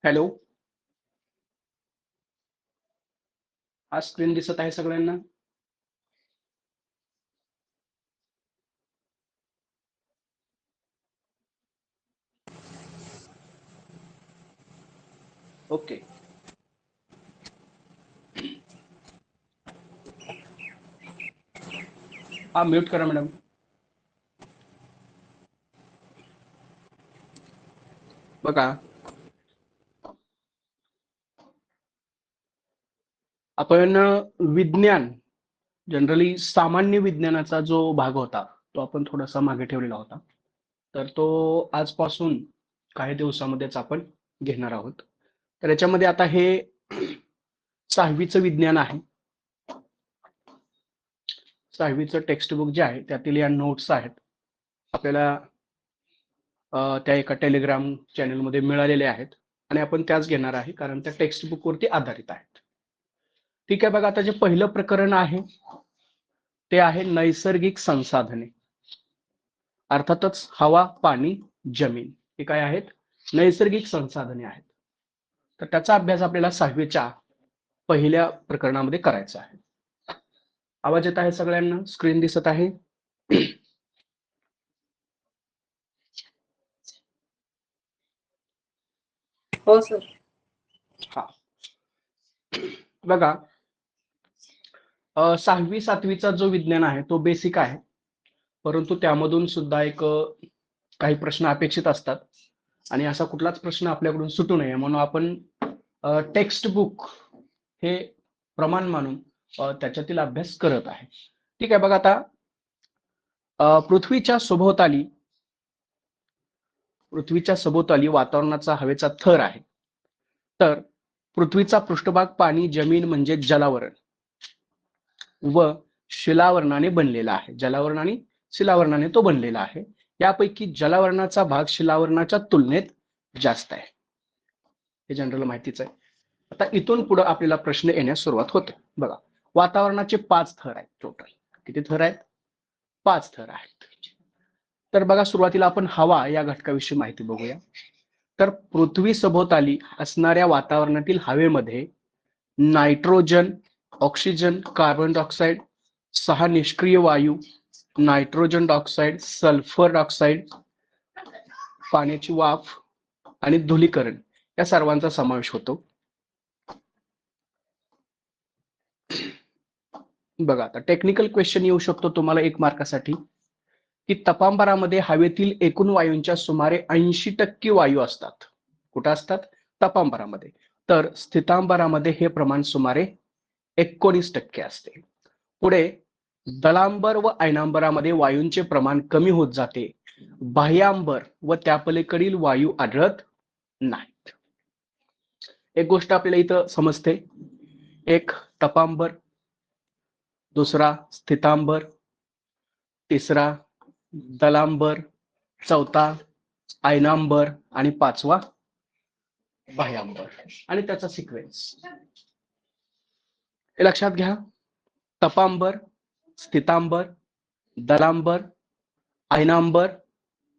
Hello. हा screen दिसत आहे सगळ्यांना? ओके. हा म्यूट करा मॅडम. बघा, आपण विज्ञान जनरली सामान्य विज्ञानाचा जो भाग होता तो आपण थोडासा मागे ठेवलेला होता. तर तो आजपासून काही दिवसामध्येच आपण घेणार आहोत. तर याच्यामध्ये आता हे 6वीचं विज्ञान आहे. 6वीचं टेक्स्ट बुक जे आहे त्यातील या नोट्स आहेत. आपल्याला त्या एका टेलिग्राम चॅनलमध्ये मिळालेले आहेत आणि आपण त्याच घेणार आहे कारण त्या टेक्स्ट बुक वरती आधारित आहेत. ठीक आहे. बघा, आता जे पहिलं प्रकरण आहे ते आहे नैसर्गिक संसाधने. अर्थातच हवा, पाणी, जमीन हे काय आहेत? नैसर्गिक संसाधने आहेत. तर त्याचा अभ्यास आपल्याला 6वीच्या पहिल्या प्रकरणामध्ये करायचा आहे. आवाज येत आहे सगळ्यांना? स्क्रीन दिसत आहे? हो सर. हा. बघा, 6वी 7वीचा जो विज्ञान आहे तो बेसिक आहे, परंतु त्यामधून सुद्धा एक काही प्रश्न अपेक्षित असतात आणि असा कुठलाच प्रश्न आपल्याकडून सुटू नये म्हणून आपण टेक्स्ट बुक हे प्रमाण मानून त्याच्यातील अभ्यास करत आहे. ठीक आहे. बघा, आता पृथ्वीच्या सभोवताली वातावरणाचा हवेचा थर आहे. तर पृथ्वीचा पृष्ठभाग पाणी, जमीन म्हणजे जलावरण व शिलावरणाने बनलेला आहे. जलावरण आणि शिलावरणाने तो बनलेला आहे. यापैकी जलावरणाचा भाग शिलावरणाच्या तुलनेत जास्त आहे. हे जनरल माहितीच आहे. आता इथून पुढे आपल्याला प्रश्न येण्यास सुरुवात होते. बघा, वातावरणाचे 5 थर आहेत टोटल. किती थर आहेत? 5 थर आहेत. तर बघा, सुरुवातीला आपण हवा या घटकाविषयी माहिती बघूया. तर पृथ्वी सभोवताली असणाऱ्या वातावरणातील हवेमध्ये नायट्रोजन, ऑक्सिजन, कार्बन डायऑक्साईड, 6 निष्क्रिय वायू, नायट्रोजन डायऑक्साईड, सल्फर डायऑक्साईड, पाण्याची वाफ आणि धुलीकरण या सर्वांचा समावेश होतो. बघा, आता टेक्निकल क्वेश्चन येऊ शकतो तुम्हाला 1 मार्कासाठी की तपांबरामध्ये हवेतील एकूण वायूंच्या सुमारे 80% वायू असतात. कुठं असतात? तपांबरामध्ये. तर स्थितांबरामध्ये हे प्रमाण सुमारे 19% असते. पुढे दलांबर व अयनांबरामध्ये वायूंचे प्रमाण कमी होत जाते. बाह्यांबर व त्यापलीकडील वायू आढळत नाहीत. एक गोष्ट आपल्याला इथं समजते, एक तपांबर, दुसरा स्थितांबर, तिसरा दलांबर, चौथा अयनांबर आणि 5वा बाह्यांबर आणि त्याचा सिक्वेन्स हे लक्षात घ्या. तपांबर, स्थितांबर, दलांबर, अयनांबर,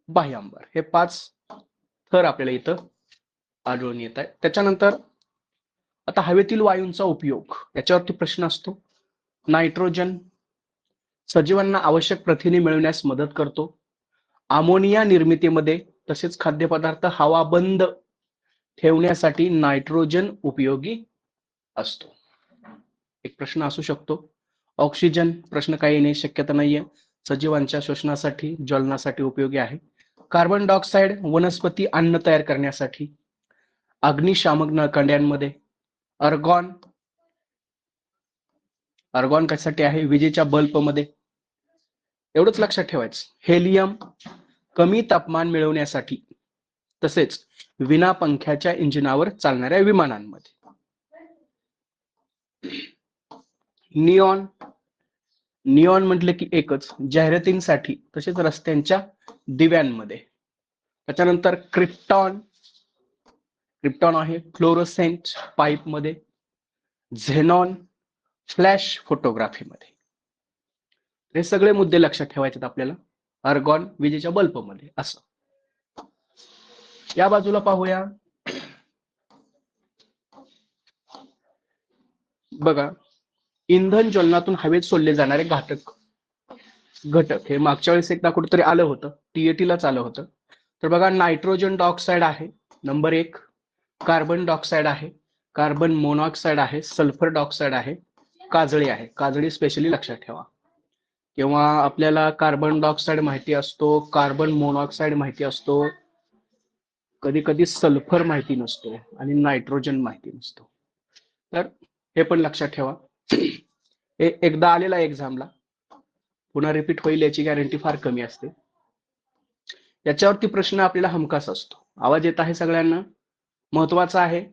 बाह्यांबर हे 5 थर आपल्याला इथं आढळून येत आहेत. त्याच्यानंतर आता हवेतील वायूंचा उपयोग याच्यावरती प्रश्न असतो. नायट्रोजन सजीवांना आवश्यक प्रथिने मिळवण्यास मदत करतो. अमोनिया निर्मितीमध्ये तसेच खाद्यपदार्थ हवा बंद ठेवण्यासाठी नायट्रोजन उपयोगी असतो. एक प्रश्न असू शकतो. ऑक्सिजन प्रश्न काही येण्याची शक्यता नाहीये. सजीवांच्या श्वसनासाठी, ज्वलनासाठी उपयोगी आहे. कार्बन डायऑक्साईड वनस्पती अन्न तयार करण्यासाठी. अग्निशामक नळकांड्यांमध्ये. अर्गॉन कशासाठी आहे? विजेच्या बल्बमध्ये. एवढंच लक्षात ठेवायचं. हेलियम कमी तापमान मिळवण्यासाठी तसेच विना पंख्याच्या इंजिनावर चालणाऱ्या विमानांमध्ये. निऑन म्हटलं की एकच, जाहिरातींसाठी तसेच रस्त्यांच्या दिव्यांमध्ये. त्याच्यानंतर क्रिप्टॉन आहे फ्लोरोसेंट पाईप मध्ये. झेनॉन फ्लॅश फोटोग्राफीमध्ये. हे सगळे मुद्दे लक्षात ठेवायचे आपल्याला. अर्गॉन विजेच्या बल्बमध्ये असं. या बाजूला पाहूया बघा, इंधन ज्वलनातून हवेत सोडले जाणारे घातक घटक हे मागच्या वेळेस एकदा कुठेतरी आलं होतं, टीएटीलाच आलं होतं. तर बघा, नायट्रोजन डायऑक्साईड आहे नंबर 1, कार्बन डायऑक्साईड आहे, कार्बन मोनॉक्साईड आहे, सल्फर डायऑक्साईड आहे, काजळी आहे. काजळी स्पेशली लक्षात ठेवा. किंवा आपल्याला कार्बन डायऑक्साईड माहिती असतो, कार्बन मोनॉक्साईड माहिती असतो, कधी कधी सल्फर माहिती नसतो आणि नायट्रोजन माहिती नसतो. तर हे पण लक्षात ठेवा. हे एकदा आलेला एक्झामला, पुन्हा रिपीट होईल याची गॅरंटी फार कमी असते. याच्यावरती प्रश्न आपल्याला हमखास असतो. आवाज येत आहे सगळ्यांना? महत्वाचा आहे.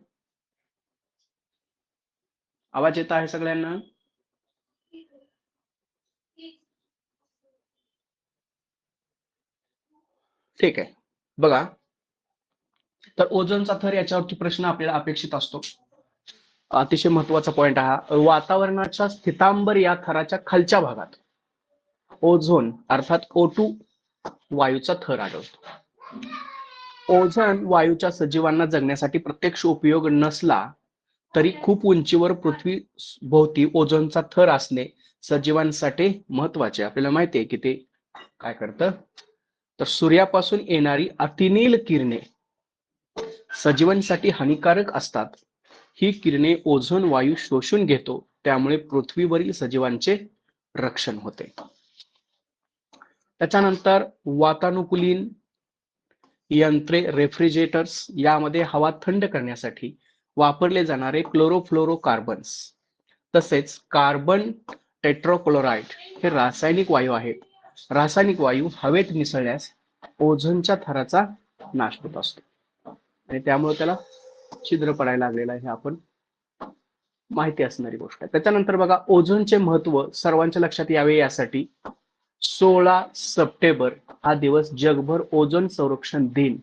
आवाज येत आहे सगळ्यांना? ठीक आहे. बघा, तर ओझोनचा थर याच्यावरती प्रश्न आपल्याला अपेक्षित असतो. अतिशय महत्वाचा पॉइंट हा. वातावरणाच्या स्थितांबर या थराच्या खालच्या भागात ओझोन अर्थात O2 वायूचा थर आढळतो. ओझोन वायूच्या सजीवांना जगण्यासाठी प्रत्यक्ष उपयोग नसला तरी खूप उंचीवर पृथ्वी भोवती ओझोनचा थर असणे सजीवांसाठी महत्वाचे. आपल्याला माहिती आहे की ते काय करतं, तर सूर्यापासून येणारी अतिनील किरणे सजीवांसाठी हानिकारक असतात. ही किरणे ओझोन वायू शोषून घेतो, त्यामुळे पृथ्वीवरील सजीवांचे रक्षण होते. त्याच्यानंतर वातानुकूलित यंत्रे, रेफ्रिजरेटर्स यामध्ये हवा थंड करण्यासाठी वापरले जाणारे क्लोरोफ्लोरोकार्बन्स तसेच कार्बन टेट्राक्लोराइड हे रासायनिक वायू आहेत. रासायनिक वायू हवेत मिसळल्यास ओझोनच्या थराचा नाश होत असतो आणि त्यामुळे त्याला छिद्र पडायला लागलेलं आहे. आपण माहिती असणारी गोष्ट आहे. त्याच्यानंतर बघा, ओझोनचे महत्व सर्वांच्या लक्षात यावे यासाठी 16 सप्टेंबर हा दिवस जगभर ओझोन संरक्षण दिन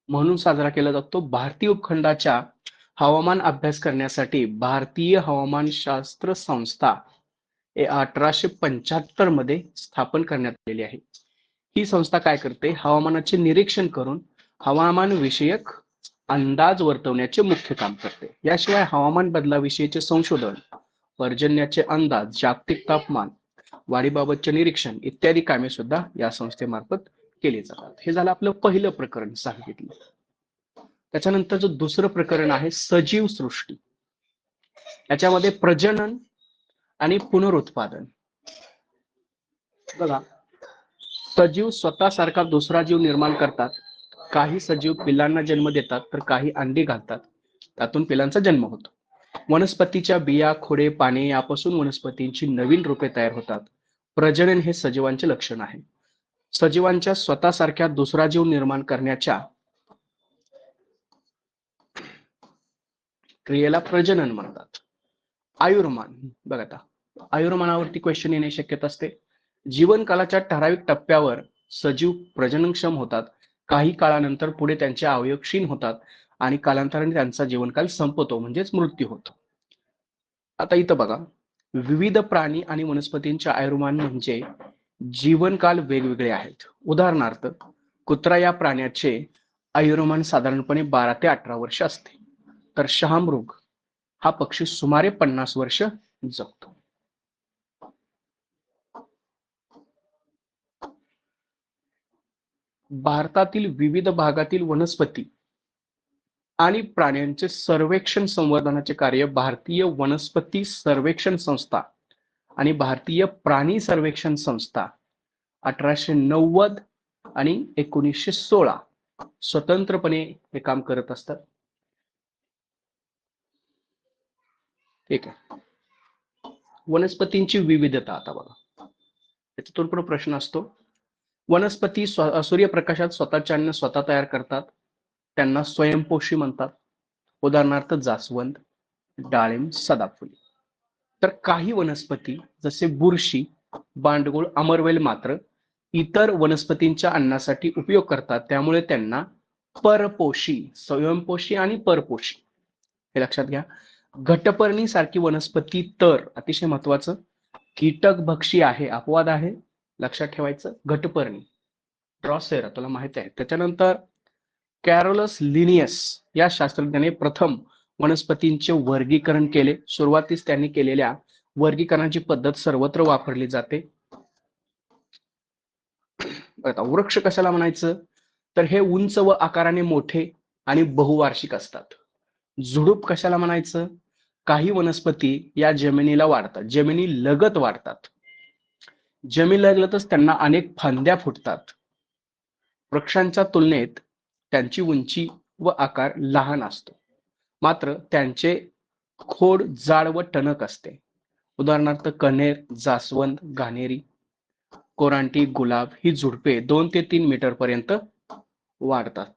म्हणून साजरा केला जातो. भारतीय उपखंडाच्या हवामान अभ्यास करण्यासाठी भारतीय हवामानशास्त्र संस्था 1875 मध्ये स्थापन करण्यात आलेली आहे. ही संस्था काय करते, हवामानाचे निरीक्षण करून हवामान विषयक अंदाज वर्तवण्याचे मुख्य काम करते. याशिवाय हवामान बदलाविषयीचे संशोधन, पर्जन्याचे अंदाज, जागतिक तापमान वाढीबाबतचे निरीक्षण इत्यादी कामे सुद्धा या संस्थेमार्फत केली जातात. हे झालं आपलं पहिलं प्रकरण सांगितलं. त्याच्यानंतरचं दुसरं प्रकरण आहे सजीव सृष्टी. याच्यामध्ये प्रजनन आणि पुनरुत्पादन. बघा, सजीव स्वतःसारखा दुसरा जीव निर्माण करतात. काही सजीव पिलांना जन्म देतात तर काही अंडी घालतात, त्यातून पिलांचा जन्म होतो. वनस्पतीच्या बिया, खोडे, पाने यापासून वनस्पतींची नवीन रोपे तयार होतात. प्रजनन हे सजीवांचे लक्षण आहे. सजीवांच्या स्वतःसारख्या दुसरा जीव निर्माण करण्याच्या क्रियेला प्रजनन म्हणतात. आयुर्मान. बघा, आता आयुर्मानावरती क्वेश्चन येणे शक्यता असते. जीवनकालाच्या ठराविक टप्प्यावर सजीव प्रजननक्षम होतात. काही काळानंतर पुढे त्यांचे अवयव क्षीण होतात आणि कालांतराने त्यांचा जीवनकाल संपतो, म्हणजेच मृत्यू होतो. आता इथं बघा, विविध प्राणी आणि वनस्पतींचे आयुर्मान म्हणजे जीवनकाल वेगवेगळे आहेत. उदाहरणार्थ, कुत्रा या प्राण्याचे आयुर्मान साधारणपणे 12 ते 18 वर्ष असते, तर शहामृग हा पक्षी सुमारे 50 वर्ष जगतो. भारतातील विविध भागातील वनस्पती आणि प्राण्यांचे सर्वेक्षण संवर्धनाचे कार्य भारतीय वनस्पती सर्वेक्षण संस्था आणि भारतीय प्राणी सर्वेक्षण संस्था 1890 आणि 1916 स्वतंत्रपणे हे काम करत असतात. ठीक आहे. वनस्पतींची विविधता. आता बघा, याच्यातून पण प्रश्न असतो. वनस्पती सूर्यप्रकाशात स्वतःचे अन्न स्वतः तयार करतात, त्यांना स्वयंपोषी म्हणतात. उदाहरणार्थ जास्वंद, डाळिंब, सदाफुली. तर काही वनस्पती जसे बुरशी, बांडगुळ, अमरवेल मात्र इतर वनस्पतींच्या अन्नासाठी उपयोग करतात, त्यामुळे त्यांना परपोषी, स्वयंपोषी आणि परपोषी हे लक्षात घ्या. घटपर्णी सारखी वनस्पती तर अतिशय महत्वाचं कीटक भक्षी आहे, अपवाद आहे, लक्षात ठेवायचं. घटपर्णी, ड्रॉसेरा तुला माहित आहे. त्याच्यानंतर कॅरोलस लिनियस या शास्त्रज्ञाने प्रथम वनस्पतींचे वर्गीकरण केले. सुरुवातीस त्यांनी केलेल्या वर्गीकरणाची पद्धत सर्वत्र वापरली जाते. आता वृक्ष कशाला म्हणायचं, तर हे उंच व आकाराने मोठे आणि बहुवार्षिक असतात. झुडूप कशाला म्हणायचं, काही वनस्पती या जमिनीला वाढतात, जमिनी लगत वाढतात. जमीन लगतच त्यांना अनेक फांद्या फुटतात. वृक्षांच्या तुलनेत त्यांची उंची व आकार लहान असतो, मात्र त्यांचे खोड जाड व टणक असते. उदाहरणार्थ कण्हेर, जास्वंद, घाणेरी, कोरांटी, गुलाब ही झुडपे 2 ते 3 मीटर पर्यंत वाढतात.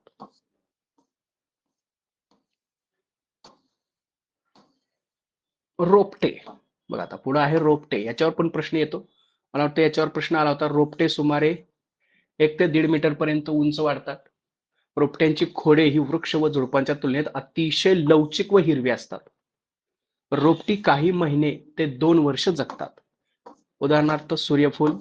रोपटे बघा, आता पुढे आहे रोपटे. याच्यावर पण प्रश्न येतो. मला वाटतं याच्यावर प्रश्न आला होता. रोपटे सुमारे 1 ते 1.5 मीटर पर्यंत उंच वाढतात. रोपट्यांची खोडे ही वृक्ष व झुडपांच्या तुलनेत अतिशय लवचिक व हिरवी असतात. रोपटी काही महिने ते 2 वर्ष जगतात. उदाहरणार्थ सूर्यफूल,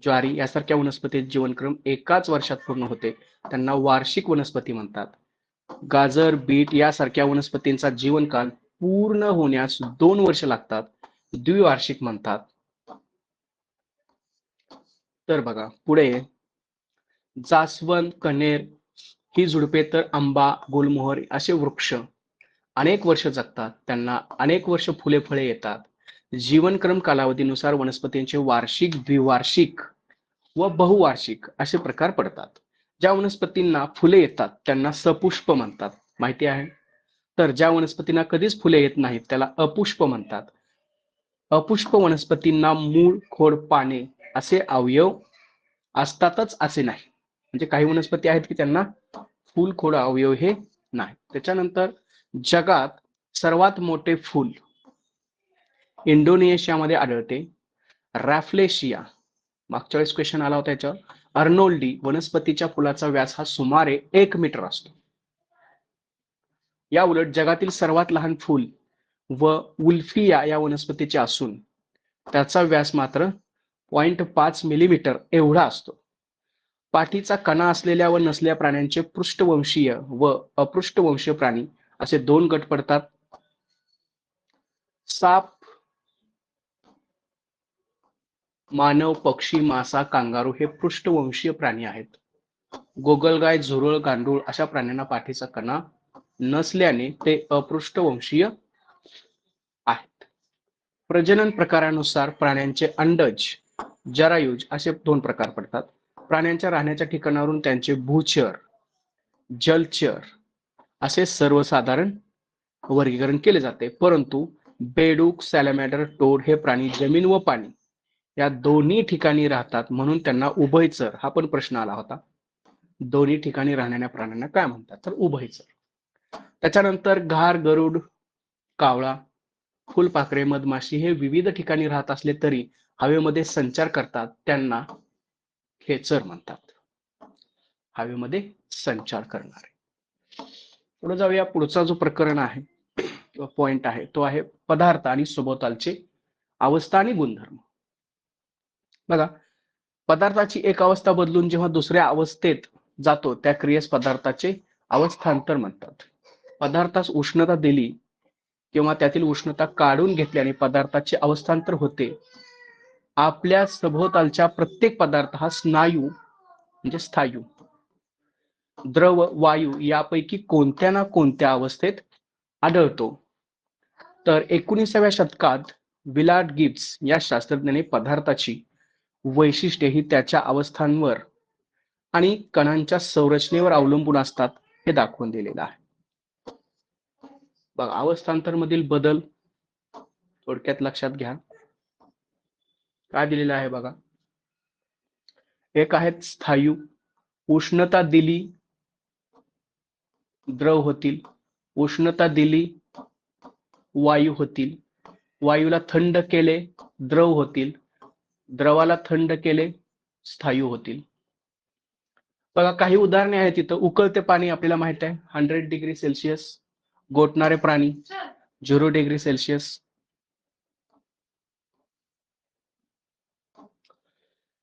ज्वारी यासारख्या वनस्पतीचे जीवनक्रम एकाच वर्षात पूर्ण होते, त्यांना वार्षिक वनस्पती म्हणतात. गाजर, बीट यासारख्या वनस्पतींचा जीवनकाल पूर्ण होण्यास 2 वर्ष लागतात, द्विवार्षिक म्हणतात. तर बघा पुढे जास्वंद, कण्हेर ही झुडपे तर आंबा, गुलमोहर असे वृक्ष अनेक वर्ष जगतात, त्यांना अनेक वर्ष फुले फळे येतात. जीवनक्रम कालावधीनुसार वनस्पतींचे वार्षिक, द्विवार्षिक व बहुवार्षिक असे प्रकार पडतात. ज्या वनस्पतींना फुले येतात त्यांना सपुष्प म्हणतात, माहिती आहे. तर ज्या वनस्पतींना कधीच फुले येत नाहीत त्याला अपुष्प म्हणतात. अपुष्प वनस्पतींना मूळ, खोड, पाने असे अवयव असतातच असे नाही. म्हणजे काही वनस्पती आहेत की त्यांना फूल, खोड, अवयव हे नाही. त्याच्यानंतर जगात सर्वात मोठे फूल इंडोनेशियामध्ये आढळते. रॅफ्लेशिया, मागच्या वेळेस क्वेश्चन आला होता याच्यावर. अर्नोल्डी वनस्पतीच्या फुलाचा व्यास हा सुमारे 1 मीटर असतो. या उलट जगातील सर्वात लहान फूल व उल्फिया या वनस्पतीचे असून त्याचा व्यास मात्र 0.5 मिलीमीटर एवढा असतो. पाठीचा कणा असलेल्या व नसलेल्या प्राण्यांचे पृष्ठवंशीय व अपृष्ठवंशीय प्राणी असे 2 गट पडतात. साप, मानव, पक्षी, मासा, कांगारू हे पृष्ठवंशीय प्राणी आहेत. गोगलगाय, झुरळ, गांडूळ अशा प्राण्यांना पाठीचा कणा नसल्याने ते अपृष्ठवंशीय आहेत. प्रजनन प्रकारानुसार प्राण्यांचे अंडज, जरायुज असे 2 प्रकार पडतात. प्राण्यांच्या राहण्याच्या ठिकाणावरून त्यांचे भूचर, जलचर असे सर्वसाधारण वर्गीकरण केले जाते. परंतु बेडूक, सॅलमॅंडर, टोड हे प्राणी जमीन व पाणी या दोन्ही ठिकाणी राहतात, म्हणून त्यांना उभयचर हा पण प्रश्न आला होता. दोन्ही ठिकाणी राहणाऱ्या प्राण्यांना काय म्हणतात, तर उभयचर. त्याच्यानंतर घार, गरुड, कावळा, फुलपाखरे, मधमाशी हे विविध ठिकाणी राहत असले तरी हवेमध्ये संचार करतात, त्यांना खेचर म्हणतात. हवेमध्ये संचार करणारे. पुढे जाऊया. पुढचा जो प्रकरण आहे, पॉइंट आहे, तो आहे पदार्थ आणि सभोवतालचे अवस्था आणि गुणधर्म. बघा, पदार्थाची एक अवस्था बदलून जेव्हा दुसऱ्या अवस्थेत जातो त्या क्रियेस पदार्थाचे अवस्थांतर म्हणतात. पदार्थास उष्णता दिली किंवा त्यातील उष्णता काढून घेतल्याने पदार्थाचे अवस्थांतर होते. आपल्या सभोवतालच्या प्रत्येक पदार्थ हा स्नायू म्हणजे स्थायू, द्रव, वायू यापैकी कोणत्या ना कोणत्या अवस्थेत आढळतो. तर 19व्या शतकात विलार्ड गिब्स या शास्त्रज्ञाने पदार्थाची वैशिष्ट्ये ही त्याच्या अवस्थांवर आणि कणांच्या संरचनेवर अवलंबून असतात हे दाखवून दिलेलं आहे. बघा, अवस्थांतर मधील बदल थोडक्यात लक्षात घ्या. काय दिलेलं आहे बघा. एक आहेत स्थायू, उष्णता दिली द्रव होतील, उष्णता दिली वायू होतील, वायूला थंड केले द्रव होतील, द्रवाला थंड केले स्थायू होतील. बघा, काही उदाहरणे आहेत तिथं. उकळते पाणी आपल्याला माहित आहे 100 डिग्री सेल्सिअस, गोठणारे प्राणी 0 डिग्री सेल्सिअस,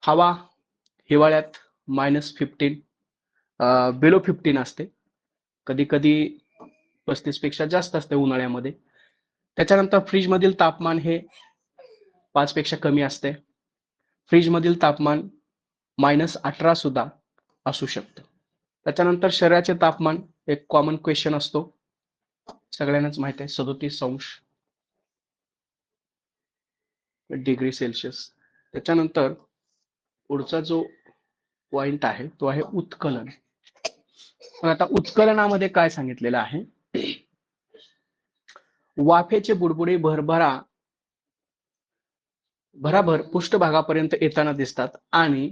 हवा हिवाळ्यात -15 बिलो 15 असते, कधी कधी 35 पेक्षा जास्त असते उन्हाळ्यामध्ये. त्याच्यानंतर फ्रीजमधील तापमान हे 5 पेक्षा कमी असते. फ्रीजमधील तापमान -18 सुद्धा असू शकतं. त्याच्यानंतर शरीराचे तापमान एक कॉमन क्वेश्चन असतो, सगळ्यांनाच माहित आहे, 37 डिग्री सेल्सिअस. त्याच्यानंतर पुढचा जो पॉइंट आहे तो आहे उत्कलन. पण आता उत्कलनामध्ये काय सांगितलेलं आहे, वाफेचे बुडबुडे भराभर पृष्ठभागापर्यंत येताना दिसतात आणि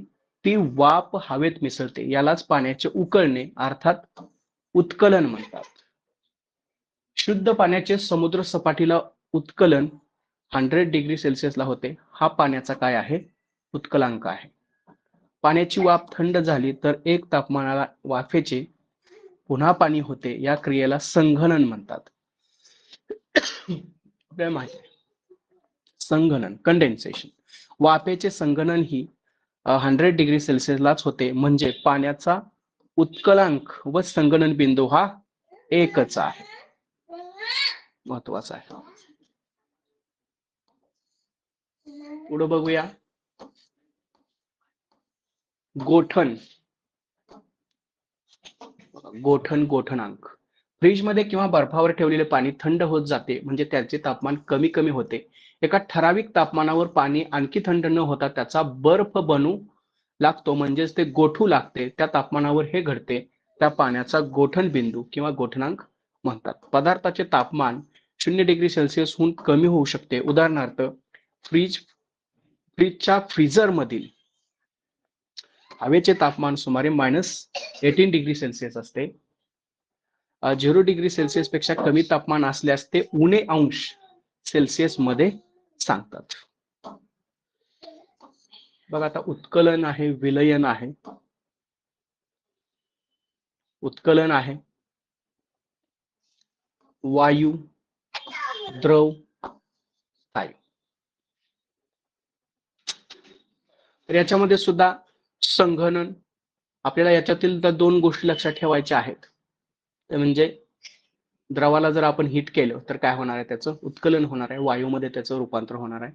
ती वाफ हवेत मिसळते, यालाच पाण्याचे उकळणे अर्थात उत्कलन म्हणतात. शुद्ध पाण्याचे समुद्र सपाटीला उत्कलन 100 डिग्री सेल्सिअसला होते. हा पाण्याचा काय आहे, उत्कलांक आहे. पाण्याची वाफ थंड झाली तर एक तापमानाला वाफेचे पुन्हा पाणी होते, या क्रियेला संघनन म्हणतात. आपल्याला माहिती आहे संघनन, कंडेन्सेशन. वाफेचे संघनन ही 100 डिग्री सेल्सिअसलाच होते, म्हणजे पाण्याचा उत्कलांक व संघनन बिंदू हा एकच आहे. महत्वाचा आहे. पुढे बघूया गोठण. गोठणांक. फ्रीजमध्ये किंवा बर्फावर ठेवलेले पाणी थंड होत जाते, म्हणजे त्याचे तापमान कमी कमी होते. एका ठराविक तापमानावर पाणी आणखी थंड न होता त्याचा बर्फ बनू लागतो, म्हणजेच ते गोठू लागते. त्या तापमानावर हे घडते, त्या पाण्याचा गोठण बिंदू किंवा गोठणांक म्हणतात. पदार्थाचे तापमान 0 डिग्री सेल्सिअसहून कमी होऊ शकते. उदाहरणार्थ फ्रीजच्या फ्रीजर मधील हवेचे तापमान सुमारे -18 डिग्री सेल्सिअस असते. 0 डिग्री सेल्सिअस पेक्षा कमी तापमान असल्यास ते उणे अंश सेल्सिअस मध्ये सांगतात. बघा आता उत्कलन आहे, विलयन आहे. उत्कलन आहे वायू, द्रव, स्थायू. तर याच्यामध्ये सुद्धा संघनन. आपल्याला याच्यातील तर 2 गोष्टी लक्षात ठेवायच्या आहेत. ते म्हणजे द्रवाला जर आपण हीट केलं तर काय होणार आहे, त्याचं उत्कलन होणार आहे, वायूमध्ये त्याचं रूपांतर होणार आहे.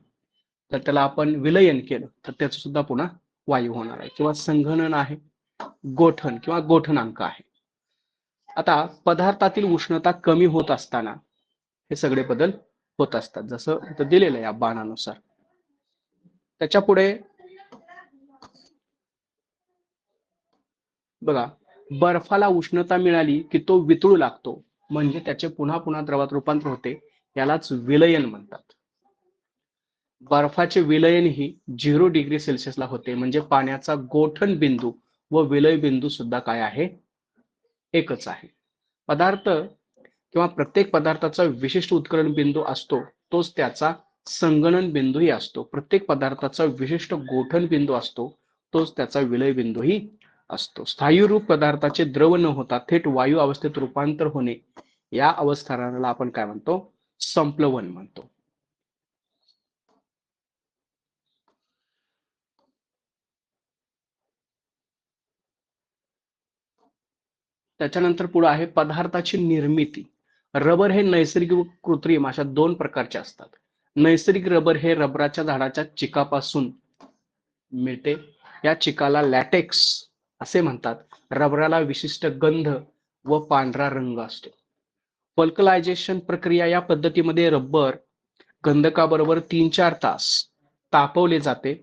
तर त्याला आपण विलयन केलं तर त्याचं सुद्धा पुन्हा वायू होणार आहे. किंवा संघनन आहे, गोठण किंवा गोठणांक आहे. आता पदार्थातील उष्णता कमी होत असताना हे सगळे बदल होत असतात, जसं इथं दिलेलं आहे या बाणानुसार. त्याच्या पुढे बघा, बर्फाला उष्णता मिळाली की तो वितळू लागतो, म्हणजे त्याचे पुन्हा पुन्हा द्रवात रूपांतर होते, यालाच विलयन म्हणतात. बर्फाचे विलयन ही 0 डिग्री सेल्सिअसला होते, म्हणजे पाण्याचा गोठण बिंदू व विलय बिंदू सुद्धा काय आहे, एकच आहे. पदार्थ किंवा प्रत्येक पदार्थाचा विशिष्ट उत्कलन बिंदू असतो, तोच त्याचा संगणन बिंदूही असतो. प्रत्येक पदार्थाचा विशिष्ट गोठण बिंदू असतो, तोच त्याचा विलय बिंदूही असतो. स्थायू रूप पदार्थाचे द्रव न होता थेट वायू अवस्थेत रूपांतर होणे, या अवस्थानाला आपण काय म्हणतो, संप्लवन म्हणतो. त्याच्यानंतर पुढे आहे पदार्थाची निर्मिती. रबर हे नैसर्गिक व कृत्रिम अशा 2 प्रकारचे असतात. नैसर्गिक रबर हे रबराच्या झाडाच्या चिकापासून मिळते. या चिकाला लॅटेक्स असे म्हणतात. रबराला विशिष्ट गंध व पांढरा रंग असतो. वल्कलायझेशन प्रक्रिया या पद्धतीमध्ये रबर गंधकाबरोबर 3-4 तास तापवले जाते.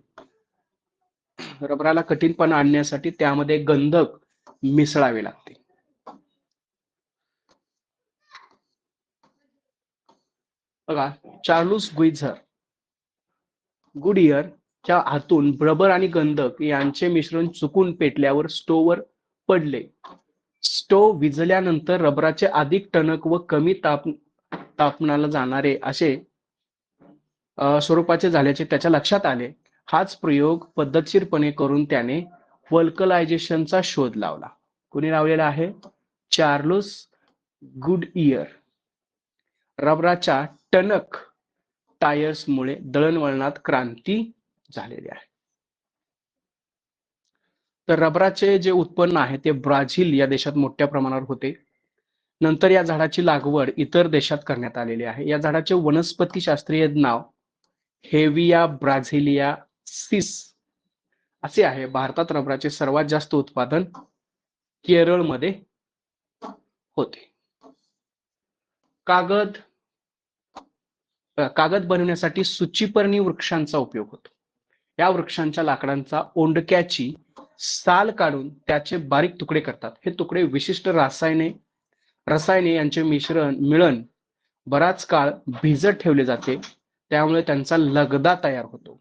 रबराला कठीणपणा आणण्यासाठी त्यामध्ये गंधक मिसळावे लागते. बघा, चार्ल्स गुडियर च्या हातून रबर आणि गंधक यांचे मिश्रण चुकून पेटल्यावर स्टोव्हवर पडले. स्टोव्ह विझल्यानंतर रबराचे अधिक टणक व कमी तापमानाला जाणारे असे स्वरूपाचे झाल्याचे त्याच्या लक्षात आले. हाच प्रयोग पद्धतशीरपणे करून त्याने वल्कलायझेशनचा शोध लावला. कोणी लावलेला आहे, चार्ल्स गुडइयर. रबराच्या टणक टायर्समुळे दळणवळणात क्रांती झालेली आहे. तर रबराचे जे उत्पन्न आहे ते ब्राझील या देशात मोठ्या प्रमाणावर होते. नंतर या झाडाची लागवड इतर देशात करण्यात आलेली आहे. या झाडाचे वनस्पती शास्त्रीय नाव हेविया ब्राझिलिया सिस असे आहे. भारतात रबराचे सर्वात जास्त उत्पादन केरळमध्ये होते. कागद बनवण्यासाठी सूचीपर्णी वृक्षांचा उपयोग होतो. या वृक्षांच्या लाकडांचा ओंडक्याची साल काढून त्याचे बारीक तुकडे करतात. हे तुकडे विशिष्ट रसायने यांचे मिळून बराच काळ भिजत ठेवले जाते. त्यामुळे त्यांचा लगदा तयार होतो.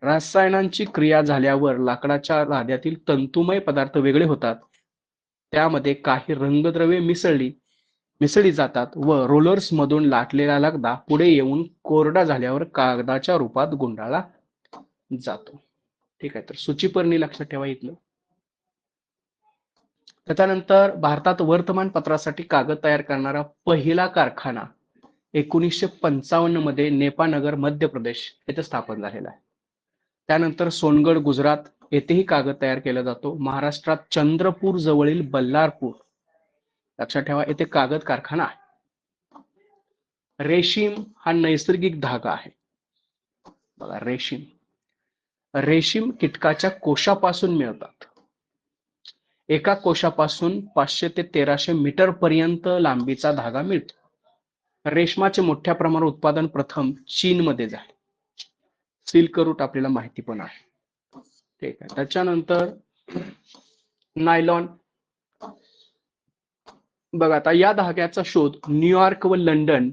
रसायनांची क्रिया झाल्यावर लाकडाच्या लाद्यातील तंतुमय पदार्थ वेगळे होतात. त्यामध्ये काही रंगद्रव्ये मिसळली जातात व रोलर्स मधून लाटलेला लगदा पुढे येऊन कोरडा झाल्यावर कागदाच्या रूपात गुंडाळला जातो. ठीक आहे, तर सूचीपर्णी लक्षात ठेवा इथलं. त्याच्यानंतर भारतात वर्तमानपत्रासाठी कागद तयार करणारा पहिला कारखाना 1955 मध्ये नेपानगर मध्य प्रदेश येथे स्थापन झालेला आहे. त्यानंतर सोनगड गुजरात येथेही कागद तयार केला जातो. महाराष्ट्रात चंद्रपूर जवळील बल्लारपूर लक्षात ठेवा येथे कागद कारखाना आहे. रेशीम हा नैसर्गिक धागा आहे. बघा, रेशीम कीटकाच्या कोशापासून मिळतात. एका कोशापासून 500 ते 1300 मीटर पर्यंत लांबीचा धागा मिळतो. रेशमाचे मोठ्या प्रमाणात उत्पादन प्रथम चीनमध्ये झाले. सिल्क रूट आपल्याला माहिती पण आहे. ठीक आहे, त्याच्यानंतर नायलॉन. बघा, आता या धाग्याचा शोध न्यूयॉर्क व लंडन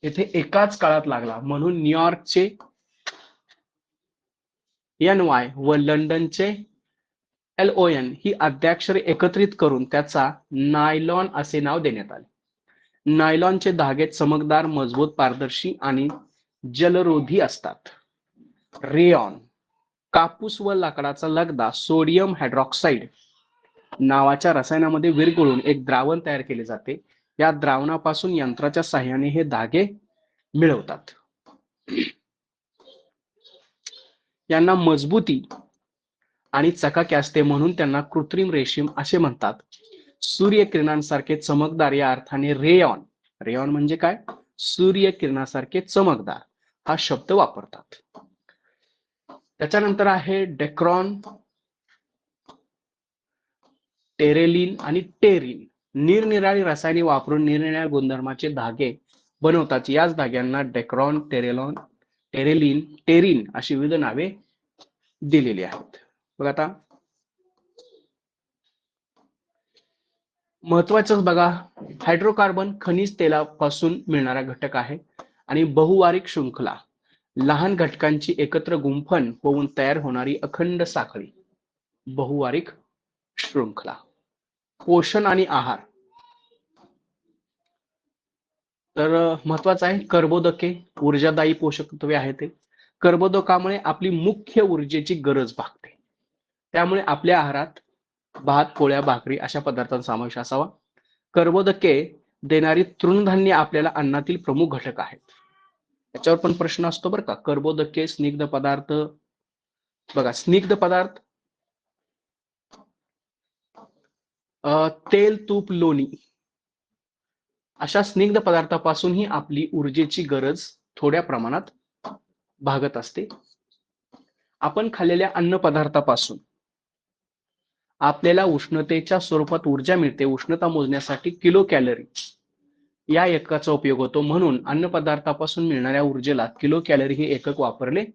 येथे एकाच काळात लागला, म्हणून न्यूयॉर्कचे NY व लंडनचे LON ही आद्याक्षरे एकत्रित करून त्याचा नायलॉन असे नाव देण्यात आले. नायलॉनचे धागे चमकदार, मजबूत, पारदर्शी आणि जलरोधी असतात. रेयॉन. कापूस व लाकडाचा लगदा सोडियम हायड्रॉक्साईड नावाच्या रसायनामध्ये विरघळून एक द्रावण तयार केले जाते. या द्रावणापासून यंत्राच्या साहाय्याने हे धागे मिळवतात. यांना मजबूती आणि चकाकी असते, म्हणून त्यांना कृत्रिम रेशीम असे म्हणतात. सूर्यकिरणांसारखे चमकदार या अर्थाने रेयॉन म्हणजे काय? सूर्यकिरणासारखे चमकदार हा शब्द वापरतात. त्याच्यानंतर आहे डेक्रॉन, टेरेलिन आणि टेरिन. निरनिराळी रसायने वापरून निरनिराळ्या गुणधर्माचे धागे बनवतात. याच धाग्यांना डेक्रॉन, टेरेलिन, टेरिन अशी विविध नावे दिलेली आहेत. बघा, आता महत्वाचं बघा, हायड्रोकार्बन खनिज तेलापासून मिळणारा घटक आहे आणि बहुवार्षिक शृंखला लहान घटकांची एकत्र गुंफण होऊन तयार होणारी अखंड साखळी बहुवार्षिक शृंखला. पोषण आणि आहार. तर महत्वाचं आहे कर्बोदके, ऊर्जादायी पोषक तत्वे आहेत. ते कर्बोदकामुळे आपली मुख्य ऊर्जेची गरज भागते. त्यामुळे आपल्या आहारात भात, पोळ्या, भाकरी अशा पदार्थांचा समावेश असावा. कर्बोदके देणारी तृणधान्य आपल्याला अन्नातील प्रमुख घटक आहेत. याच्यावर पण प्रश्न असतो बरं का. कर्बोदके, स्निग्ध पदार्थ. बघा, स्निग्ध पदार्थ तेल, तूप, लोणी अशा स्निग्ध पदार्थापासूनही आपली ऊर्जेची गरज थोड्या प्रमाणात भागत असते. आपण खाल्लेल्या अन्न पदार्थापासून आपल्याला उष्णतेच्या स्वरूपात ऊर्जा मिळते. उष्णता मोजण्यासाठी किलो कॅलरी या एककाचा उपयोग होतो, म्हणून अन्न पदार्थापासून मिळणाऱ्या ऊर्जेला किलो कॅलरी हे एकक वापरले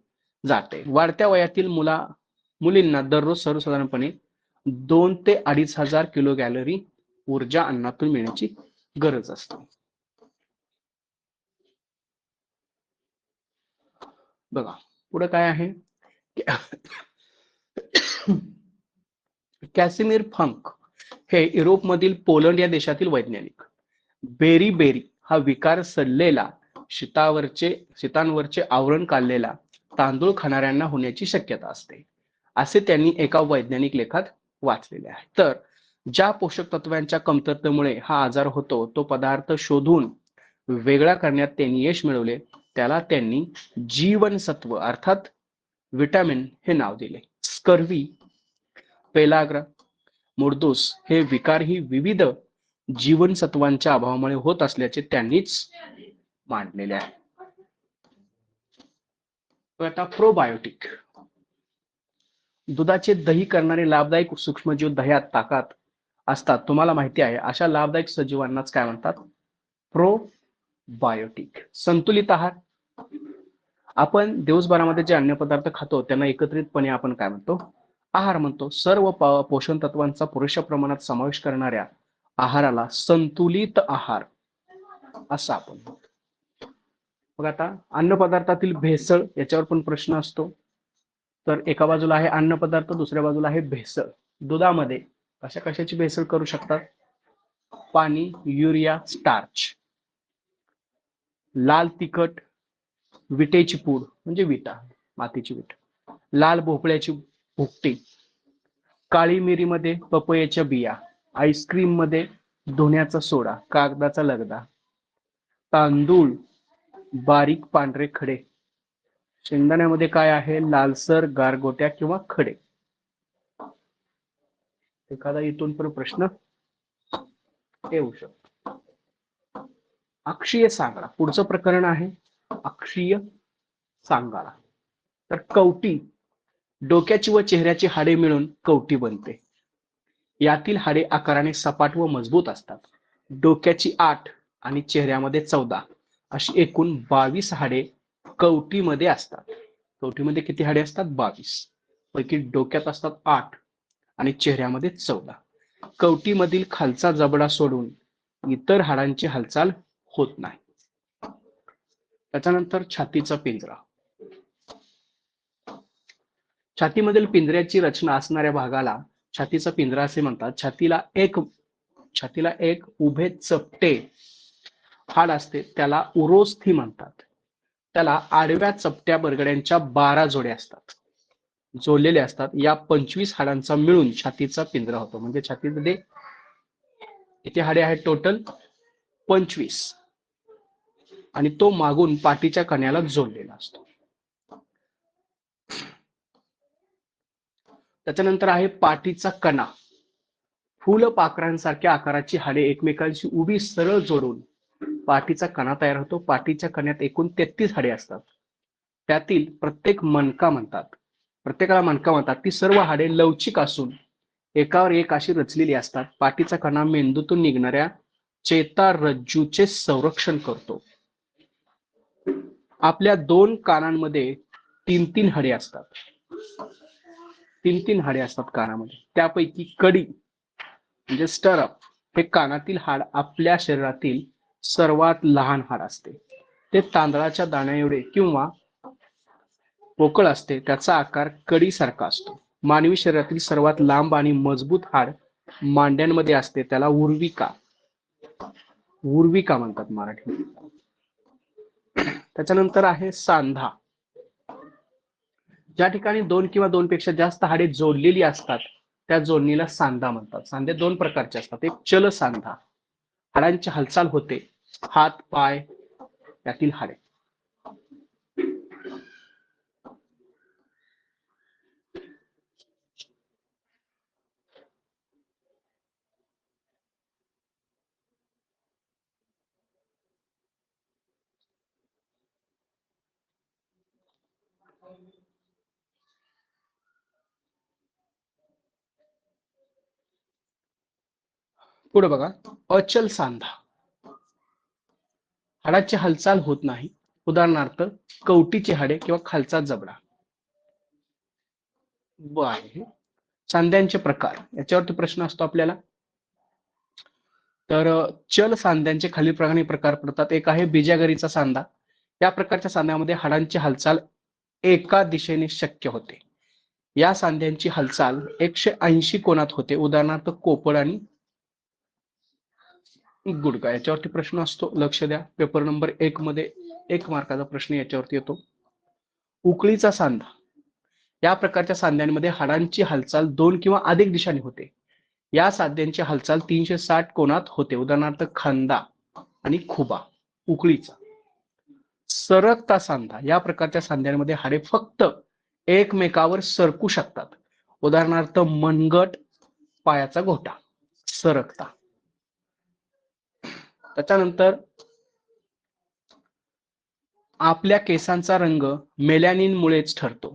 जाते. वाढत्या वयातील मुलींना दररोज सर्वसाधारणपणे 2 ते 2,500 किलो कॅलरी ऊर्जा अन्नातून मिळण्याची गरज असते. बघा, पुढे काय आहे. कॅसिमिर फंक हे युरोपमधील पोलंड या देशातील वैज्ञानिक. बेरी हा विकार सडलेला शीतांवरचे आवरण काढलेला तांदूळ खाणाऱ्यांना होण्याची शक्यता असते, असे त्यांनी एका वैज्ञानिक लेखात वाचलेले आहे. तर ज्या पोषक तत्वांच्या कमतरतेमुळे हा आजार होतो, तो पदार्थ शोधून वेगळा करण्यात त्यांनी यश मिळवले. त्याला त्यांनी जीवनसत्व अर्थात विटॅमिन हे नाव दिले. स्कर्वी, पेलाग्रा, मुर्दूस हे विकार ही विविध जीवनसत्वांच्या अभावामुळे होत असल्याचे त्यांनीच मांडलेले आहे. आता प्रोबायोटिक, दुधाचे दही करणारे लाभदायक सूक्ष्मजीव दह्यात ताकात असतात, तुम्हाला माहिती आहे. अशा लाभदायक सजीवांनाच काय म्हणतात? प्रोबायोटिक. संतुलित आहार, आपण दिवसभरामध्ये जे अन्नपदार्थ खातो त्यांना एकत्रितपणे आपण काय म्हणतो? आहार म्हणतो. सर्व पोषण तत्वांचा पुरेशा प्रमाणात समावेश करणाऱ्या आहाराला संतुलित आहार असं आपण म्हणतो. मग आता अन्नपदार्थातील भेसळ याच्यावर पण प्रश्न असतो. तर एका बाजूला आहे अन्नपदार्थ, दुसऱ्या बाजूला आहे भेसळ. दुधामध्ये कशा कशाची भेसळ करू शकतात? पाणी, युरिया, स्टार्च, लाल तिखट, विटेची पूड म्हणजे विटा, मातीची विट, लाल भोपळ्याची भुकटी, काळी मिरीमध्ये पपईच्या बिया, आईस्क्रीम मध्ये धुण्याचा सोडा, कागदाचा लगदा, तांदूळ बारीक पांढरे खडे, शेंगदाण्यामध्ये काय आहे? लालसर गारगोट्या किंवा खडे. एखादा इथून पण प्रश्न येऊ शकतो. अक्षीय सांगाडा, पुढचं प्रकरण आहे अक्षीय सांगाडा. तर कवटी, डोक्याची व चेहऱ्याची हाडे मिळून कवटी बनते. यातील हाडे आकाराने सपाट व मजबूत असतात. डोक्याची 8 आणि चेहऱ्यामध्ये 14 अशी एकूण 22 हाडे कवटीमध्ये असतात. कवटीमध्ये किती हाडे असतात? 22. पैकी डोक्यात असतात 8 आणि चेहऱ्यामध्ये 14. कवटीमधील खालचा जबडा सोडून इतर हाडांची हालचाल होत नाही. त्याच्यानंतर छातीचा पिंजरा. छातीमधील पिंजऱ्याची रचना असणाऱ्या भागाला छातीचा पिंजरा असे म्हणतात. छातीला एक उभे चपटे हाड असते, त्याला उरोस्थी म्हणतात. त्याला आडव्या चपट्या बरगड्यांच्या 12 जोड्या असतात, जोडलेले असतात. या 25 हाडांचा मिळून छातीचा पिंजरा होतो. म्हणजे छातीमध्ये किती हाडे आहेत? टोटल 25. आणि तो मागून पाठीच्या कण्याला जोडलेला असतो. त्याच्यानंतर आहे पाठीचा कणा. फुलपाखरांसारख्या आकाराची हाडे एकमेकांशी उभी सरळ जोडून पाठीचा कणा तयार होतो. पाठीच्या कण्यात एकूण 33 हाडे असतात. त्यातील प्रत्येकाला मणका म्हणतात. ती सर्व हाडे लवचिक असून एकावर एक अशी रचलेली असतात. पाठीचा कणा मेंदूतून निघणाऱ्या चेतारज्जूचे संरक्षण करतो. आपल्या 2 कानांमध्ये 3 हाडे असतात. 3 हाडे असतात कानामध्ये. त्यापैकी कडी म्हणजे स्टरअप हे कानातील हाड आपल्या शरीरातील सर्वात लहान हाड असते. ते तांदळाच्या दाण्या एवढे किंवा पोकळ असते. त्याचा आकार कडीसारखा असतो. मानवी शरीरातील सर्वात लांब आणि मजबूत हाड मांड्यांमध्ये असते. त्याला उर्विका म्हणतात मराठी. त्याच्यानंतर आहे सांधा. ज्या ठिकाणी 2 किंवा 2 पेक्षा जास्त हाडे जोडलेली असतात त्या जोडणीला सांधा म्हणतात. सांधे 2 प्रकारचे असतात. एक चल सांधा, हाडांची हालचाल होते, हात पाय यातील हाडे. पुढे बघा, अचल सांधा, हाडाची हालचाल होत नाही. उदाहरणार्थ कवटीची हाडे किंवा खालचा जबडा. आहे. सांध्यांचे प्रकार याच्यावरती प्रश्न असतो आपल्याला. तर चल सांध्यांचे खालीलप्रमाणे प्रकार पडतात. एक आहे बिजागरीचा सांधा. या प्रकारच्या सांध्यामध्ये हाडांची हालचाल एका दिशेने शक्य होते. या सांध्यांची हालचाल 180 कोनात होते. उदाहरणार्थ कोपड आणि गुडघा. याच्यावरती प्रश्न असतो, लक्ष द्या. पेपर नंबर 1 मध्ये 1 मार्काचा प्रश्न याच्यावरती येतो. उकळीचा सांधा. या प्रकारच्या सांध्यांमध्ये हाडांची हालचाल 2 किंवा अधिक दिशांनी होते. या सांध्यांची हालचाल 360 कोनात होते. उदाहरणार्थ खांदा आणि खुबा. उकळीचा. सरकता सांधा. या प्रकारच्या सांध्यांमध्ये हाडे फक्त एकमेकावर सरकू शकतात. उदाहरणार्थ मनगट, पायाचा घोटा. सरकता. त्याच्यानंतर आपल्या केसांचा रंग मेलॅनिन मुळेच ठरतो.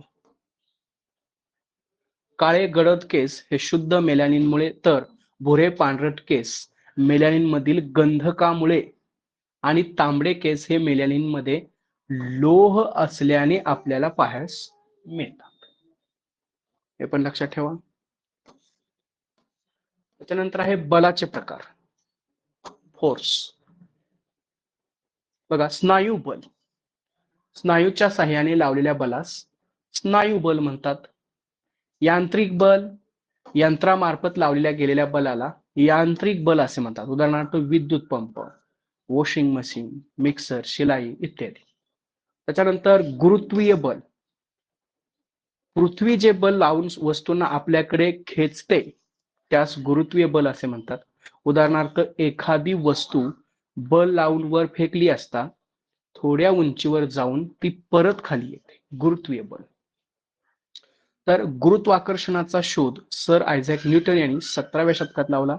काळे गडद केस हे शुद्ध मेलॅनिन मुळे, तर भुरे पांढरट केस मेलॅनिन मधील गंधकामुळे आणि तांबडे केस हे मेलॅनिन मध्ये लोह असल्याने आपल्याला पाहायस मिळतात. हे पण लक्षात ठेवा. त्याच्यानंतर आहे बलाचे प्रकार. फोर्स. बघा, स्नायू बल. स्नायूच्या साहाय्याने लावलेल्या बलास स्नायू बल म्हणतात. यांत्रिक बल, यंत्रामार्फत लावलेल्या गेलेल्या बलाला यांत्रिक बल असे म्हणतात. उदाहरणार्थ विद्युत पंप, वॉशिंग मशीन, मिक्सर, शिलाई इत्यादी. त्याच्यानंतर गुरुत्वीय बल. पृथ्वी जे बल लावून वस्तूंना आपल्याकडे खेचते त्यास गुरुत्वीय बल असे म्हणतात. उदाहरणार्थ एखादी वस्तू बल लावून वर फेकली असता थोड्या उंचीवर जाऊन ती परत खाली येते, गुरुत्वीय बल. तर गुरुत्वाकर्षणाचा शोध सर आयझॅक न्यूटन यांनी 17व्या शतकात लावला.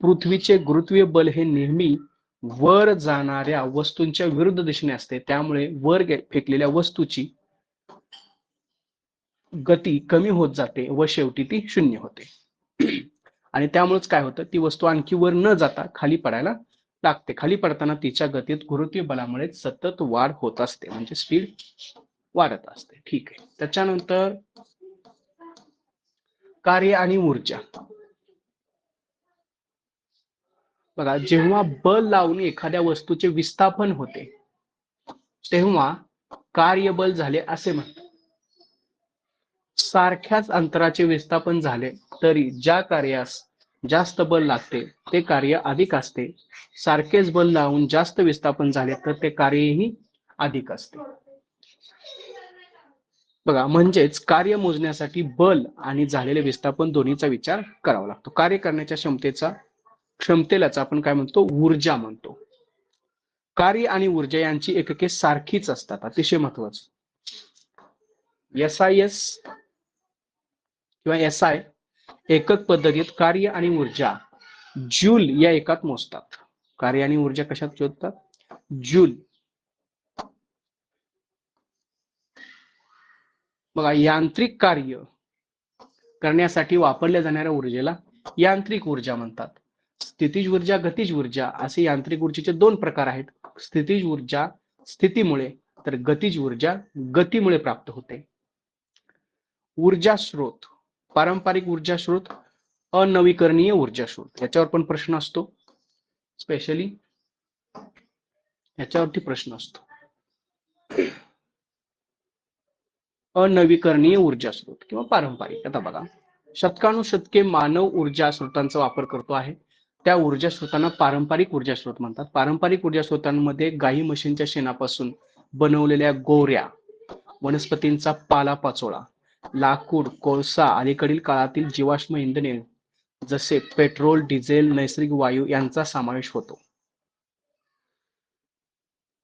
पृथ्वीचे गुरुत्वीय बल हे नेहमी वर जाणाऱ्या वस्तूंच्या विरुद्ध दिशेने असते, त्यामुळे वर फेकलेल्या वस्तूची गती कमी होत जाते व शेवटी ती शून्य होते. आणि त्यामुळेच काय होतं, ती वस्तू आणखी वर न जाता खाली पडायला लागते. खाली पडताना तिच्या गतीत गुरुत्वीय बलामुळे सतत वाढ होत असते, म्हणजे स्पीड वाढत असते. ठीक आहे. त्याच्यानंतर कार्य आणि ऊर्जा. बघा, जेव्हा बल लावून एखाद्या वस्तूचे विस्थापन होते तेव्हा कार्यबल झाले असे म्हणतात. सारख्याच अंतराचे विस्थापन झाले तरी ज्या कार्यास जास्त बल लागते ते कार्य अधिक असते. सारखेच बल लावून जास्त विस्थापन झाले तर ते कार्यही अधिक असते. बघा, म्हणजेच कार्य मोजण्यासाठी बल आणि झालेले विस्थापन दोन्हीचा विचार करावा लागतो. कार्य करण्याच्या क्षमतेलाच आपण काय म्हणतो, ऊर्जा म्हणतो. कार्य आणि ऊर्जा यांची एकके सारखीच असतात. अतिशय महत्वाचं. SIS किंवा SI एकक पद्धतीत कार्य आणि ऊर्जा जूल या एकात मोजतात. कार्य आणि ऊर्जा कशात शोधतात? जूल. बघा, यांत्रिक कार्य करण्यासाठी वापरल्या जाणाऱ्या ऊर्जेला यांत्रिक ऊर्जा म्हणतात. स्थितीज ऊर्जा, गतिज ऊर्जा असे यांत्रिक ऊर्जेचे दोन प्रकार आहेत. स्थितीज ऊर्जा स्थितीमुळे, तर गतिज ऊर्जा गतीमुळे प्राप्त होते. ऊर्जा स्रोत. पारंपरिक ऊर्जा स्रोत, अनवीकरणीय ऊर्जा स्रोत. याच्यावर पण प्रश्न असतो, स्पेशली याच्यावरती प्रश्न असतो. अनवीकरणीय ऊर्जा स्रोत किंवा पारंपरिक. आता बघा, शतकानुशतके मानव ऊर्जा स्रोतांचा वापर करतो आहे. त्या ऊर्जा स्रोतांना पारंपरिक ऊर्जा स्रोत म्हणतात. पारंपरिक ऊर्जा स्रोतांमध्ये गाई म्हशींच्या शेणापासून बनवलेल्या गोऱ्या, वनस्पतींचा पालापाचोळा, लाकूड, कोळसा, अलीकडील काळातील जीवाश्म इंधने जसे पेट्रोल, डिझेल, नैसर्गिक वायू यांचा समावेश होतो.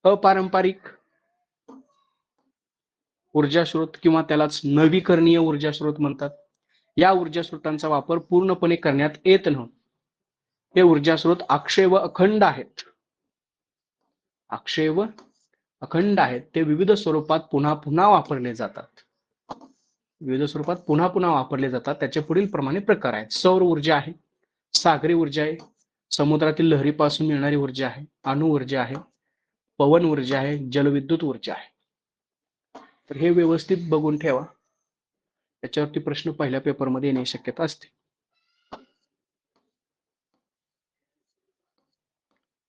अपारंपरिक ऊर्जा स्रोत किंवा त्यालाच नवीकरणीय ऊर्जा स्रोत म्हणतात. या ऊर्जा स्रोतांचा वापर पूर्णपणे करण्यात येत नव्हता. हे ऊर्जा स्रोत अक्षय व अखंड आहेत. अक्षय व अखंड आहेत. ते विविध स्वरूपात पुन्हा पुन्हा वापरले जातात. विविध स्वरूपात पुन्हा पुन्हा वापरले जातात. त्याचे पुढील प्रमाणे प्रकार आहेत. सौर ऊर्जा आहे, सागरी ऊर्जा आहे, समुद्रातील लहरीपासून मिळणारी ऊर्जा आहे, अणु ऊर्जा आहे, पवन ऊर्जा आहे, जलविद्युत ऊर्जा आहे. तर हे व्यवस्थित बघून ठेवा. याच्यावरती प्रश्न पहिल्या पेपरमध्ये येण्याची शक्यता असते.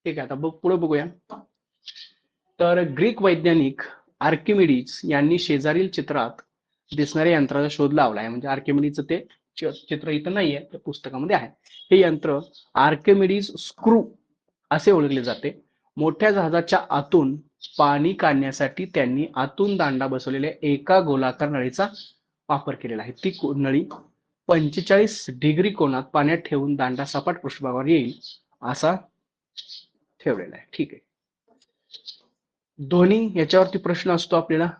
ठीक आहे. आता पुढे बघूया. तर ग्रीक वैज्ञानिक आर्किमिडीज यांनी शेजारील चित्रात दिसणाऱ्या यंत्राचा शोध लावलाय. म्हणजे आर्किमिडीजचं ते चित्र इथं नाहीये, त्या पुस्तकामध्ये आहे. हे यंत्र आर्किमिडीज स्क्रू असे ओळखले जाते. मोठ्या जहाजाच्या आतून पाणी काढण्यासाठी त्यांनी आतून दांडा बसवलेल्या एका गोलाकार नळीचा वापर केलेला आहे. ती नळी 45 डिग्री कोनात पाण्यात ठेवून दांडा सपाट पृष्ठभागावर येईल असा ठेवलेला आहे. ठीक आहे. ध्वनी, याच्यावरती प्रश्न असतो आपल्याला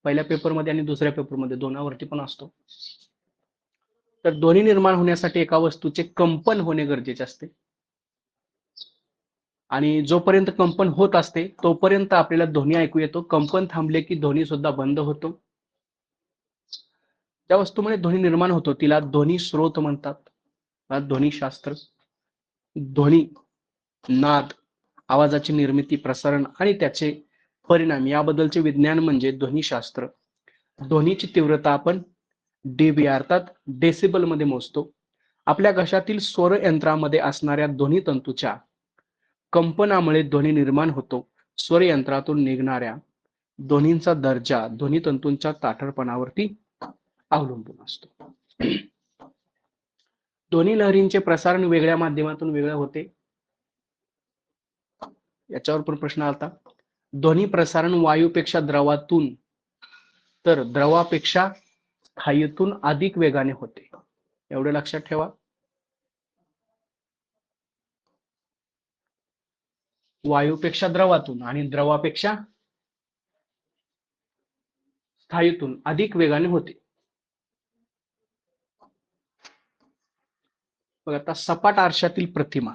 पहिल्या पेपरमध्ये आणि दुसऱ्या पेपरमध्ये, दोनावरती पण असतो. तर ध्वनी निर्माण होण्यासाठी एका वस्तूचे कंपन होणे गरजेचे असते. आणि जोपर्यंत कंपन होत असते तोपर्यंत आपल्याला ध्वनी ऐकू येतो. कंपन थांबले की ध्वनी सुद्धा बंद होतो. ज्या वस्तूमुळे ध्वनी निर्माण होतो तिला ध्वनी स्रोत म्हणतात. ध्वनीशास्त्र. ध्वनी, नाद, आवाजाची निर्मिती, प्रसारण आणि त्याचे परिणाम याबद्दलचे विज्ञान म्हणजे ध्वनीशास्त्र. ध्वनीची तीव्रता आपण डीबी अर्थात डेसिबल मध्ये मोजतो. आपल्या घशातील स्वर यंत्रामध्ये असणाऱ्या ध्वनी तंतूच्या कंपनामुळे ध्वनी निर्माण होतो. स्वर यंत्रातून निघणाऱ्या ध्वनींचा दर्जा ध्वनी तंतूंच्या ताठरपणावरती अवलंबून असतो. ध्वनी लहरींचे प्रसारण वेगळ्या माध्यमातून वेगळे होते. याच्यावर पण प्रश्न आला. ध्वनी प्रसारण वायूपेक्षा द्रवातून तर द्रवापेक्षा स्थायीतून अधिक वेगाने होते. एवढे लक्षात ठेवा. वायूपेक्षा द्रवातून आणि द्रवापेक्षा स्थायीतून अधिक वेगाने होते. बघा आता सपाट आरशातील प्रतिमा,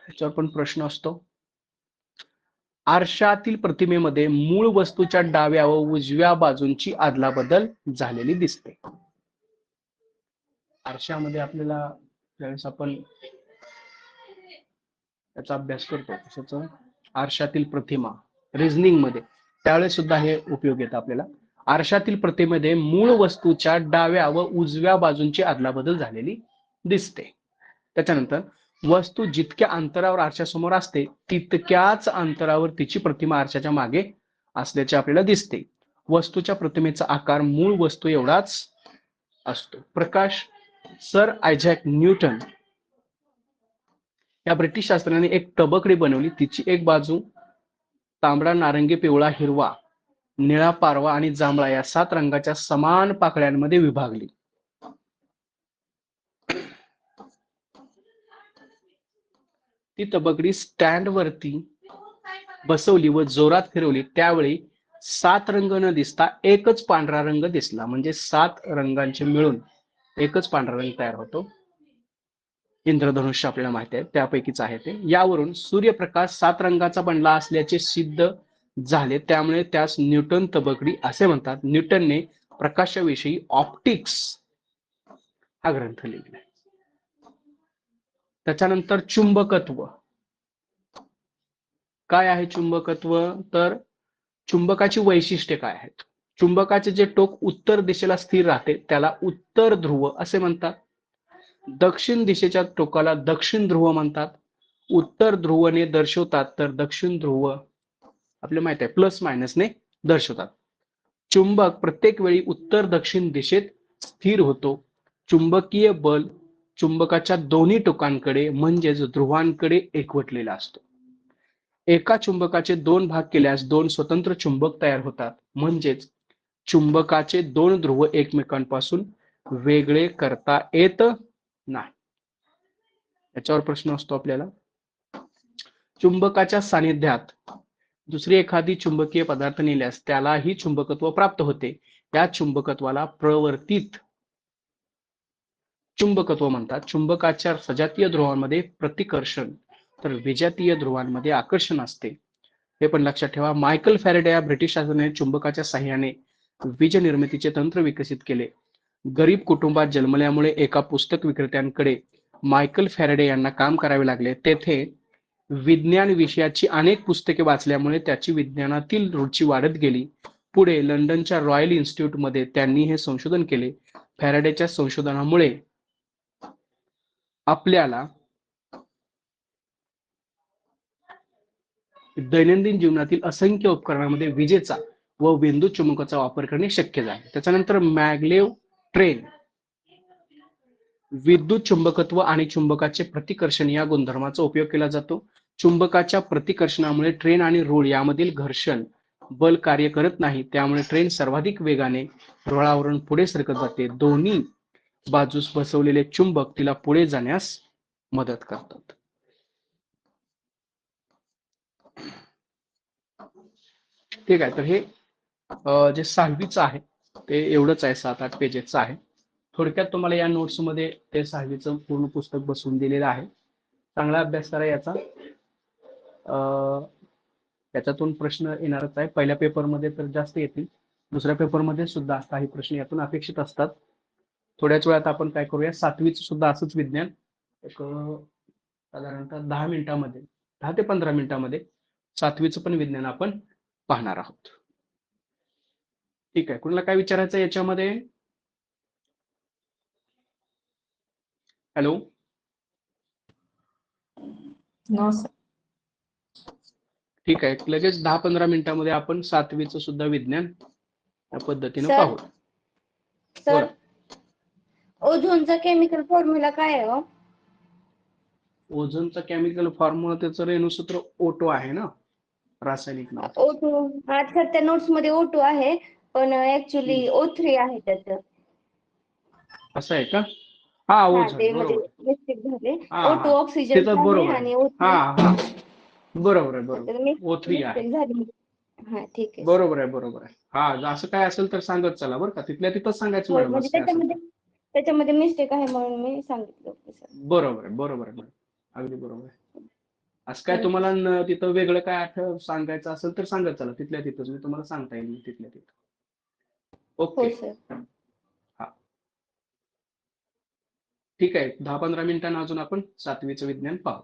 याच्यावर पण प्रश्न असतो. आरशातील प्रतिमेमध्ये मूळ वस्तूच्या डाव्या व उजव्या बाजूंची अदलाबदल झालेली दिसते. आरशामध्ये आपल्याला ज्यावेळेस आपण त्याचा अभ्यास करतो तसंच आरशातील प्रतिमा रिझनिंग मध्ये त्यावेळेस सुद्धा हे उपयोग येतं आपल्याला. आरशातील प्रतिमेमध्ये मूळ वस्तूच्या डाव्या व उजव्या बाजूंची अदलाबदल झालेली दिसते. त्याच्यानंतर वस्तू जितक्या अंतरावर आरशासमोर असते तितक्याच अंतरावर तिची प्रतिमा आरशाच्या मागे असल्याचे आपल्याला दिसते. वस्तूच्या प्रतिमेचा आकार मूळ वस्तू एवढाच असतो. प्रकाश. सर आयझॅक न्यूटन या ब्रिटिश शास्त्रज्ञाने एक तबकडी बनवली. तिची एक बाजू तांबडा, नारंगी, पिवळा, हिरवा, निळा, पारवा आणि जांभळा या 7 रंगाच्या समान पाकळ्यांमध्ये विभागली. ती तबकडी स्टँड वरती बसवली व जोरात फिरवली. त्यावेळी 7 रंग न दिसता एकच पांढरा रंग दिसला. म्हणजे 7 रंगांचे मिळून एकच पांढरा रंग तयार होतो. इंद्रधनुष्य आपल्याला माहिती आहे त्यापैकीच आहे ते. यावरून सूर्यप्रकाश 7 रंगाचा बनला असल्याचे सिद्ध झाले. त्यामुळे त्यास न्यूटन तबकडी असे म्हणतात. न्यूटनने प्रकाशाविषयी ऑप्टिक्स हा ग्रंथ लिहिला. त्याच्यानंतर चुंबकत्व. काय आहे चुंबकत्व? तर चुंबकाची वैशिष्ट्ये काय आहेत? चुंबकाचे जे टोक उत्तर दिशेला स्थिर राहते त्याला उत्तर ध्रुव असे म्हणतात. दक्षिण दिशेच्या टोकाला दक्षिण ध्रुव म्हणतात. उत्तर ध्रुवने दर्शवतात तर दक्षिण ध्रुव आपल्याला माहित आहे प्लस मायनसने दर्शवतात. चुंबक प्रत्येक वेळी उत्तर दक्षिण दिशेत स्थिर होतो. चुंबकीय बल चुंबकाच्या दोन्ही टोकांकडे म्हणजेच ध्रुवांकडे एकवटलेला असतो. एका चुंबकाचे 2 भाग केल्यास 2 स्वतंत्र चुंबक तयार होतात. म्हणजेच चुंबकाचे 2 ध्रुव एकमेकांपासून वेगळे करता येत नाही. याच्यावर प्रश्न असतो आपल्याला. चुंबकाच्या सानिध्यात दुसरी एखादी चुंबकीय पदार्थ नेल्यास त्यालाही चुंबकत्व प्राप्त होते. या चुंबकत्वाला प्रवर्तित चुंबकत्व म्हणतात. चुंबकाच्या सजातीय ध्रुवांमध्ये प्रतिकर्षण तर विजातीय ध्रुवांमध्ये आकर्षण असते. हे पण लक्षात ठेवा. मायकल फॅरेडे या ब्रिटिश शास्त्रज्ञाने चुंबकाच्या साहाय्याने वीज निर्मितीचे तंत्र विकसित केले. गरीब कुटुंबात जन्मल्यामुळे एका पुस्तक विक्रेत्यांकडे मायकल फॅरेडे यांना काम करावे लागले. तेथे विज्ञान विषयाची अनेक पुस्तके वाचल्यामुळे त्याची विज्ञानातील रुची वाढत गेली. पुढे लंडनच्या रॉयल इन्स्टिट्यूटमध्ये त्यांनी हे संशोधन केले. फॅरेडेच्या संशोधनामुळे आपल्याला दैनंदिन जीवनातील असंख्य उपकरणांमध्ये विजेचा व विद्युत चुंबकाचा वापर करणे शक्य झाले. त्याच्यानंतर मॅग्लेव ट्रेन. विद्युत चुंबकत्व आणि चुंबकाचे प्रतिकर्षण या गुणधर्माचा उपयोग केला जातो. चुंबकाच्या प्रतिकर्षणामुळे ट्रेन आणि रूळ यामधील घर्षण बल कार्य करत नाही. त्यामुळे ट्रेन सर्वाधिक वेगाने रुळावरून पुढे सरकत जाते. दोन्ही बाजूस बसवलेले चुंबक तिला पुढे जाण्यास मदत करतात. ठीक आहे. तर हे जे 6वीचं आहे ते एवढंच आहे. 7-8 पेजेसचं आहे. थोडक्यात तुम्हाला या नोट्स मध्ये ते 6वीचं पूर्ण पुस्तक बसवून दिलेलं आहे. चांगला अभ्यास करा याचा. त्याच्यातून प्रश्न येणारच आहे. पहिल्या पेपरमध्ये तर जास्त येतील, दुसऱ्या पेपरमध्ये सुद्धा काही प्रश्न यातून अपेक्षित असतात. थोड्याच वेळात आपण काय करूया, 7वीचं सुद्धा असंच विज्ञान एक साधारणतः 10 मिनिटामध्ये, 10 ते 15 मिनिटामध्ये 7वीचं पण विज्ञान आपण पाहणार आहोत. ठीक आहे, कुणाला काय विचारायचं आहे याच्यामध्ये? हॅलो. No sir. ठीक आहे, लगेच 10-15 मिनिटामध्ये आपण 7वीचं सुद्धा विज्ञान या पद्धतीने सर पाहू. सर बोला. ओझोनचा केमिकल फॉर्म्युला काय आहे हो? ओझोनचा केमिकल फॉर्म्युला त्याचं रेणूसूत्र O2 आहे ना, रासायनिक नाव. O2 आज सर त्या नोट्स मध्ये O2 आहे, पण ऍक्च्युली O3 आहे त्याचं. असं आहे का? हा, हा ओझोन ते म्हणजे बरोबर. मिस्टेक झाले. हा O2 हा, ऑक्सिजन तिथं आहे बरोबर आहे. आणि हा O3 हा, बरोबर आहे, बरोबर. O3 आहे. मिस्टेक झाली. हा ठीक आहे. बरोबर आहे, बरोबर आहे. हा, असं काय असेल तर सांगत चला बरं का, तिथल्या तिथंच सांगायचं हो मॅडम म्हणजे असं काय असेल तर. त्याच्यामध्ये मिस्टेक आहे म्हणून मी सांगितलं होतं सर. बरोबर आहे, बरोबर आहे मॅडम, अगदी बरोबर आहे. असं काय थँक्यू. तुम्हाला तिथं वेगळं काय सांगायचं असेल तर सांगत चला, तिथल्या तिथंच मी तुम्हाला सांगता येईल तिथल्या तिथं. ओके. हो सर. हा, ठीक आहे, 10-15 मिनिटांना अजून आपण 7वीचं विज्ञान पाहू.